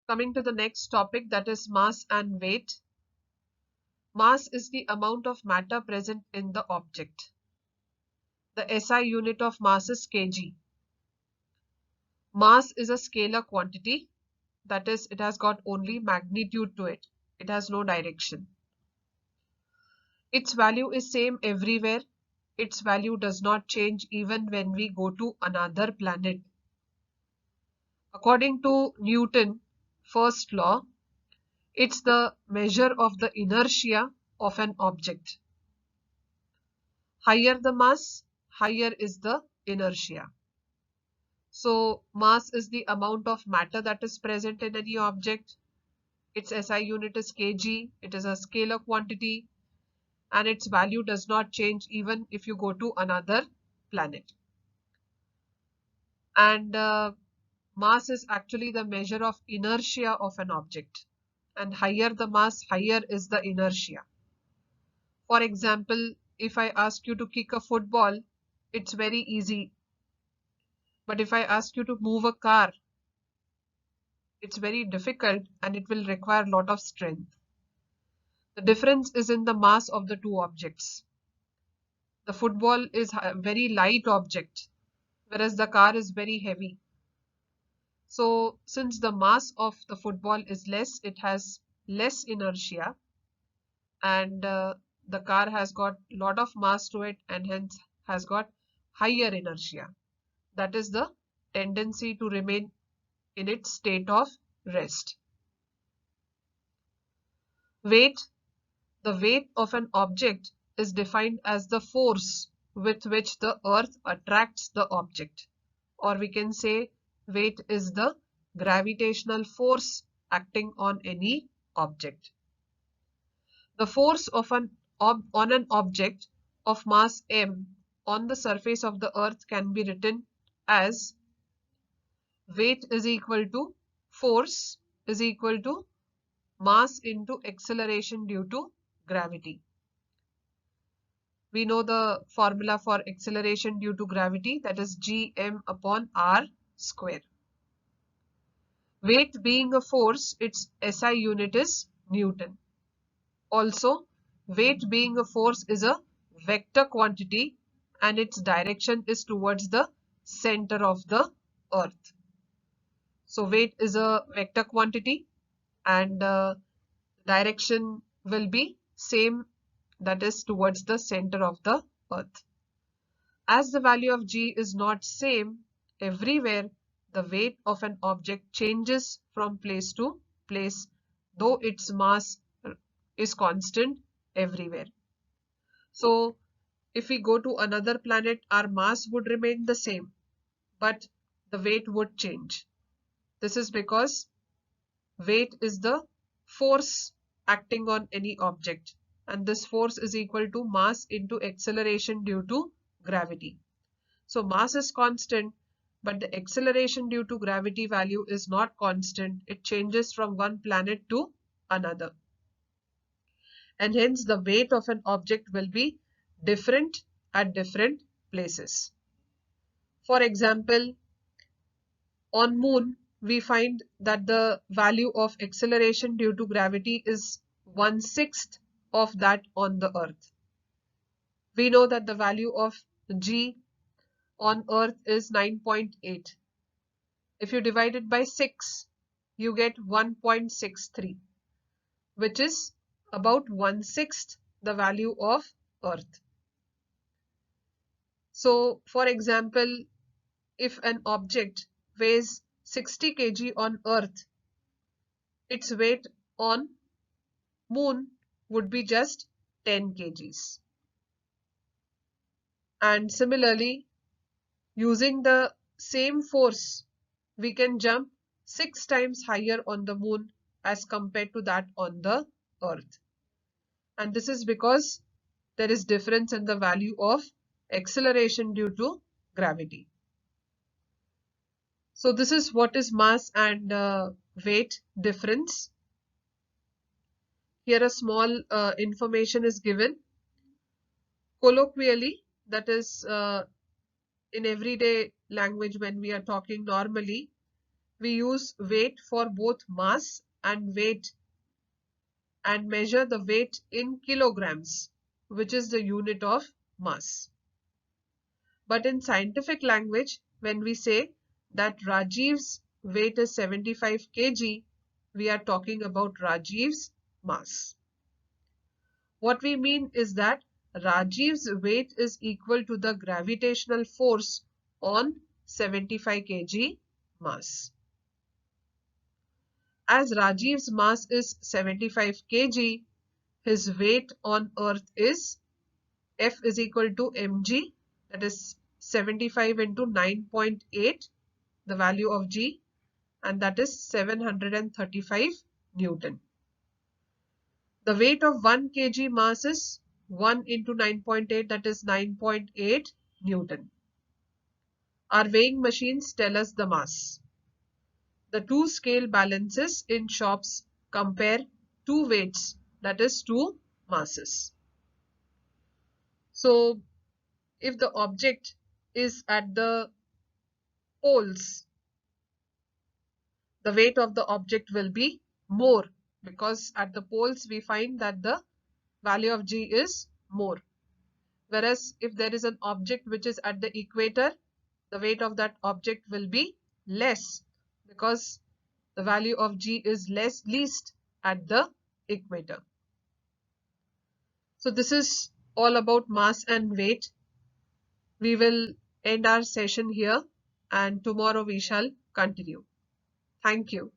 Coming to the next topic, that is mass and weight. Mass is the amount of matter present in the object. The SI unit of mass is kg. Mass is a scalar quantity, that is, it has got only magnitude to it. It has no direction. Its value is same everywhere. Its value does not change even when we go to another planet. According to Newton's first law, it's the measure of the inertia of an object. Higher the mass, higher is the inertia. So mass is the amount of matter that is present in any object. Its SI unit is kg. It is a scalar quantity and its value does not change even if you go to another planet. And mass is actually the measure of inertia of an object. And higher the mass, higher is the inertia. For example, if I ask you to kick a football, it's very easy. But if I ask you to move a car, it's very difficult and it will require a lot of strength. The difference is in the mass of the two objects. The football is a very light object, whereas the car is very heavy. So since the mass of the football is less, it has less inertia, and the car has got a lot of mass to it and hence has got higher inertia. That is the tendency to remain in its state of rest. Weight. The weight of an object is defined as the force with which the earth attracts the object, or we can say weight is the gravitational force acting on any object. The force of on an object of mass m on the surface of the earth can be written as weight is equal to force is equal to mass into acceleration due to gravity. We know the formula for acceleration due to gravity, that is gm upon r square. Weight being a force, its SI unit is Newton. Also, weight being a force is a vector quantity and its direction is towards the center of the earth. So weight is a vector quantity and direction will be same, that is towards the center of the earth. As the value of g is not same everywhere, the weight of an object changes from place to place, though its mass is constant everywhere. So if we go to another planet, our mass would remain the same, but the weight would change. This is because weight is the force acting on any object, and this force is equal to mass into acceleration due to gravity. So mass is constant, but the acceleration due to gravity value is not constant. It changes from one planet to another. And hence the weight of an object will be different at different places. For example, on Moon, we find that the value of acceleration due to gravity is 1/6 of that on the Earth. We know that the value of g on Earth is 9.8. If you divide it by 6, you get 1.63, which is about 1/6 the value of Earth. So, for example, if an object weighs 60 kg on Earth, its weight on Moon would be just 10 kgs. And similarly, using the same force, we can jump 6 times higher on the Moon as compared to that on the Earth. And this is because there is difference in the value of acceleration due to gravity. So this is what is mass and weight difference. Here a small information is given. Colloquially, that is in everyday language when we are talking normally, we use weight for both mass and weight and measure the weight in kilograms, which is the unit of mass. But in scientific language, when we say that Rajiv's weight is 75 kg, we are talking about Rajiv's mass. What we mean is that Rajiv's weight is equal to the gravitational force on 75 kg mass. As Rajiv's mass is 75 kg, his weight on Earth is F is equal to mg, that is 75 into 9.8, the value of g, and that is 735 Newton. The weight of 1 kg mass is 1 into 9.8, that is 9.8 Newton. Our weighing machines tell us the mass. The two scale balances in shops compare two weights, that is two masses. So if the object is at the poles, the weight of the object will be more, because at the poles we find that the value of g is more. Whereas if there is an object which is at the equator, the weight of that object will be less, because the value of g is least at the equator. So this is all about mass and weight. We will end our session here, and tomorrow we shall continue. Thank you.